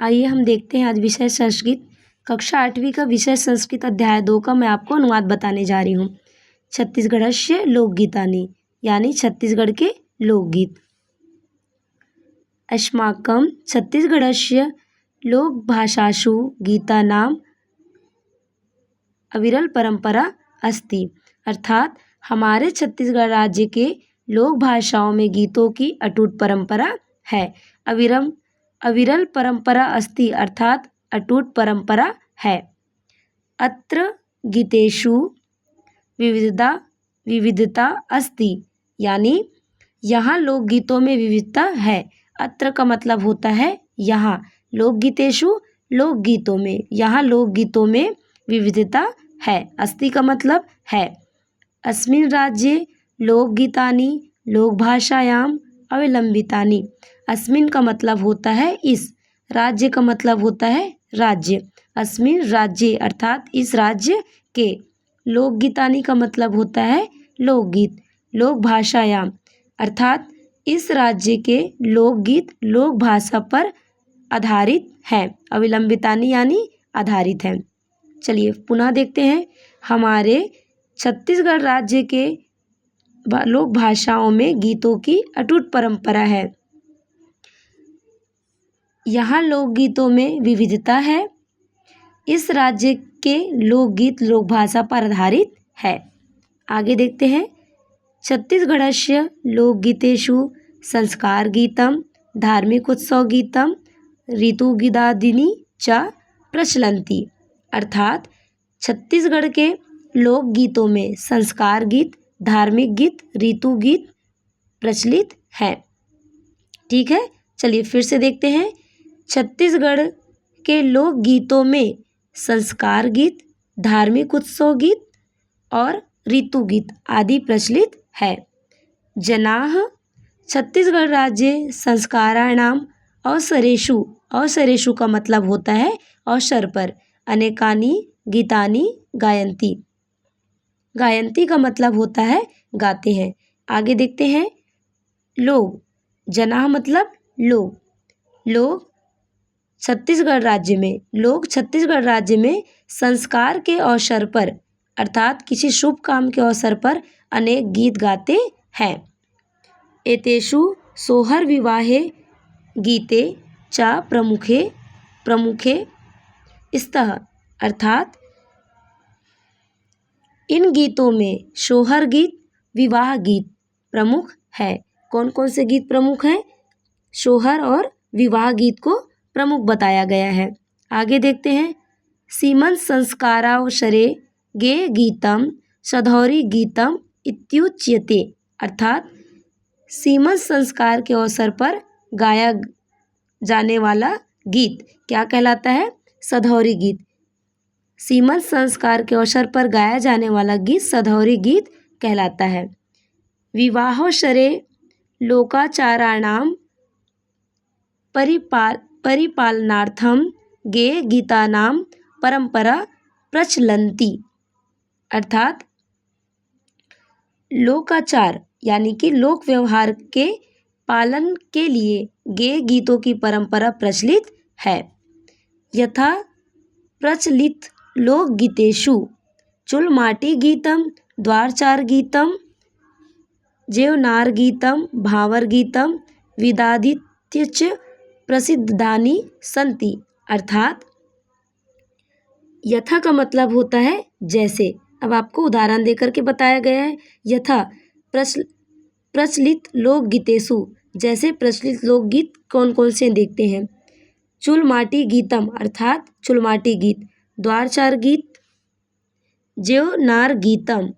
आइए हम देखते हैं आज विषय संस्कृत कक्षा 8वीं का विषय संस्कृत अध्याय 2 का मैं आपको अनुवाद बताने जा रही हूँ। छत्तीसगढ़स्य लोकगीतानि यानी छत्तीसगढ़ के लोकगीत। अस्माकं छत्तीसगढ़स्य लोकभाषासु गीतानाम् अविरल परंपरा अस्ति, अर्थात हमारे छत्तीसगढ़ राज्य के लोक भाषाओं में गीतों की अटूट परंपरा है। अविरल परंपरा अस्ति अर्थात अटूट परंपरा है। अत्र गीतेषु विविधता अस्ति यानी यहाँ लोकगीतों में विविधता है। अत्र का मतलब होता है यहाँ, लोकगीतेषु लोकगीतों में, यहाँ लोकगीतों में विविधता है। अस्ति का मतलब है। अस्मिन् राज्ये लोकगीतानि लोकभाषायाम् अवलंबितानि। अस्मिन् का मतलब होता है इस, राज्य का मतलब होता है राज्य। अस्मिन् राज्ये अर्थात इस राज्य के, लोकगीतानि का मतलब होता है लोकगीत, लोकभाषायाम अर्थात इस राज्य के लोकगीत लोक भाषा पर आधारित हैं। अवलंबितानि यानी आधारित हैं। चलिए पुनः देखते हैं। हमारे छत्तीसगढ़ राज्य के लोक भाषाओं में गीतों की अटूट परंपरा है। यहाँ लोकगीतों में विविधता है। इस राज्य के लोकगीत लोक भाषा पर आधारित है। आगे देखते हैं। छत्तीसगढ़स्य लोकगीतेषु संस्कार गीतम धार्मिक उत्सव गीतम ऋतुगीतादीनि च प्रचलन्ति, अर्थात छत्तीसगढ़ के लोकगीतों में संस्कार गीत, धार्मिक गीत, ऋतु गीत प्रचलित हैं। ठीक है, चलिए फिर से देखते हैं। छत्तीसगढ़ के लोकगीतों में संस्कार गीत, धार्मिक उत्सव गीत और ऋतु गीत आदि प्रचलित है। जनाः छत्तीसगढ़ राज्ये संस्काराणाम् अवसरेषु, अवसरेषु का मतलब होता है अवसर पर, अनेकानि गीतानि गायन्ति। गायन्ति का मतलब होता है गाते हैं। आगे देखते हैं। लोग, जनाः मतलब लोग, लोग छत्तीसगढ़ राज्य में, लोग छत्तीसगढ़ राज्य में संस्कार के अवसर पर अर्थात किसी शुभ काम के अवसर पर अनेक गीत गाते हैं। एतेषु सोहर विवाहे गीते च प्रमुखे स्तः, अर्थात इन गीतों में सोहर गीत, विवाह गीत प्रमुख है। कौन कौन से गीत प्रमुख हैं? सोहर और विवाह गीत को प्रमुख बताया गया है। आगे देखते हैं। सीमंत संस्कारावसरे गे गीतम सधौरी गीतम इत्युच्यते, अर्थात सीमंत संस्कार के अवसर पर गाया जाने वाला गीत क्या कहलाता है? सधौरी गीत। सीमंत संस्कार के अवसर पर गाया जाने वाला गीत सधौरी गीत कहलाता है। विवाहोत्सरे लोकाचाराणाम परिपालनार्थम गे गीतानाम परंपरा प्रचलन्ति, अर्थात लोकाचार यानी कि लोक व्यवहार के पालन के लिए गे गीतों की परंपरा प्रचलित है। यथा प्रचलित लोकगीतेषु चुलमाटी गीतम, द्वारचार गीतम, जेवनार गीतम, भावर गीतम विदादित्य च प्रसिद्धानि सन्ति, अर्थात यथा का मतलब होता है जैसे। अब आपको उदाहरण देकर के बताया गया है। यथा प्रचलित लोकगीतेषु, जैसे प्रचलित लोकगीत कौन कौन से देखते हैं। चुलमाटी गीतम अर्थात चुलमाटी गीत, द्वारचार गीत, जेवनार गीतम,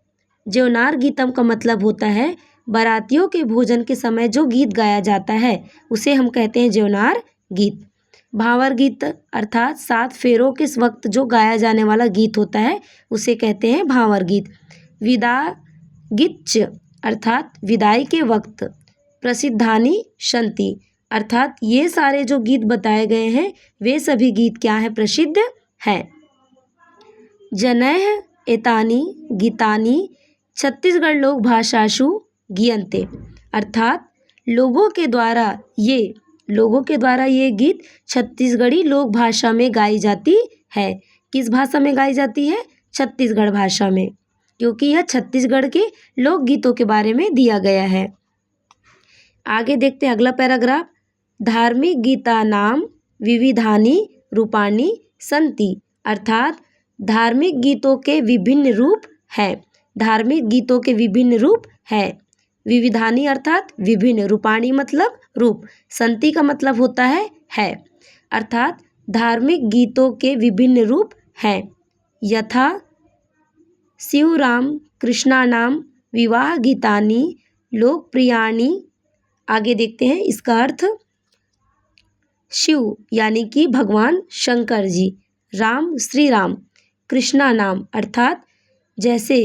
जेवनार गीतम का मतलब होता है बारातियों के भोजन के समय जो गीत गाया जाता है उसे हम कहते हैं जेवनार गीत। भावर गीत अर्थात 7 फेरों के वक्त जो गाया जाने वाला गीत होता है उसे कहते हैं भावर गीत। विदा गीत अर्थात विदाई के वक्त, प्रसिद्धानि सन्ति, अर्थात ये सारे जो गीत बताए गए हैं वे सभी गीत क्या हैं? प्रसिद्ध हैं। जनैः एतानि गीतानि छत्तीसगढ़ लोक भाषासु गीयन्ते, अर्थात लोगों के द्वारा ये लोगों के द्वारा ये गीत छत्तीसगढ़ी लोक भाषा में गाई जाती है। किस भाषा में गाई जाती है? छत्तीसगढ़ भाषा में, क्योंकि यह छत्तीसगढ़ के लोकगीतों के बारे में दिया गया है। आगे देखते हैं अगला पैराग्राफ। धार्मिक गीतानां विविधानि रूपाणि सन्ति, अर्थात धार्मिक गीतों के विभिन्न रूप हैं। धार्मिक गीतों के विभिन्न रूप हैं। विविधानि अर्थात विभिन्न, रूपाणि मतलब रूप, संति का मतलब होता है, अर्थात धार्मिक गीतों के विभिन्न रूप हैं। यथा शिवराम कृष्णानां विवाह गीतानि लोकप्रियाणि। आगे देखते हैं इसका अर्थ। शिव यानी कि भगवान शंकर जी, राम श्री राम, कृष्णा नाम अर्थात जैसे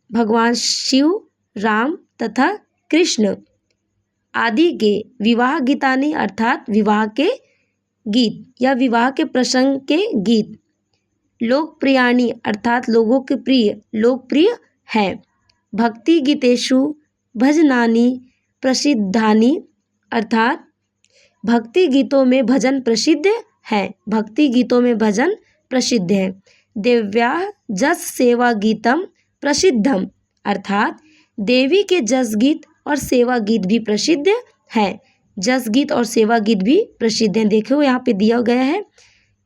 भगवान शिव, राम तथा कृष्ण आदि के विवाह गीतानि अर्थात विवाह के गीत या विवाह के प्रसंग के गीत, लोकप्रियाणि अर्थात लोगों के प्रिय, लोकप्रिय है। भक्ति गीतेषु भजनानि प्रसिद्धानि, अर्थात भक्ति गीतों में भजन प्रसिद्ध है। भक्ति गीतों में भजन प्रसिद्ध है। देव्याः जस सेवा गीतम प्रसिद्धम, अर्थात देवी के जस गीत और सेवा गीत भी प्रसिद्ध है। जस गीत और सेवा गीत भी प्रसिद्ध हैं। देखो यहाँ पे दिया गया है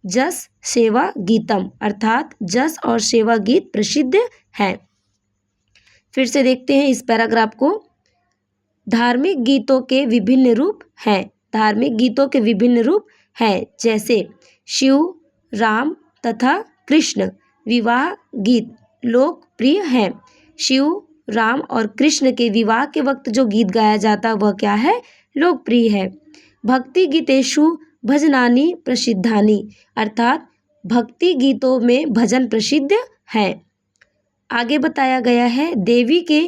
जस सेवा गीतम, अर्थात जस और सेवा गीत प्रसिद्ध है। फिर से देखते हैं इस पैराग्राफ को। धार्मिक गीतों के विभिन्न रूप हैं। धार्मिक गीतों के विभिन्न रूप हैं, जैसे शिव, राम तथा कृष्ण विवाह गीत लोकप्रिय हैं। शिव, राम और कृष्ण के विवाह के वक्त जो गीत गाया जाता है वह क्या है? लोकप्रिय है। भक्ति गीतेषु भजनानि प्रसिद्धानि, अर्थात भक्ति गीतों में भजन प्रसिद्ध है। आगे बताया गया है देवी के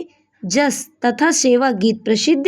जस तथा सेवा गीत प्रसिद्ध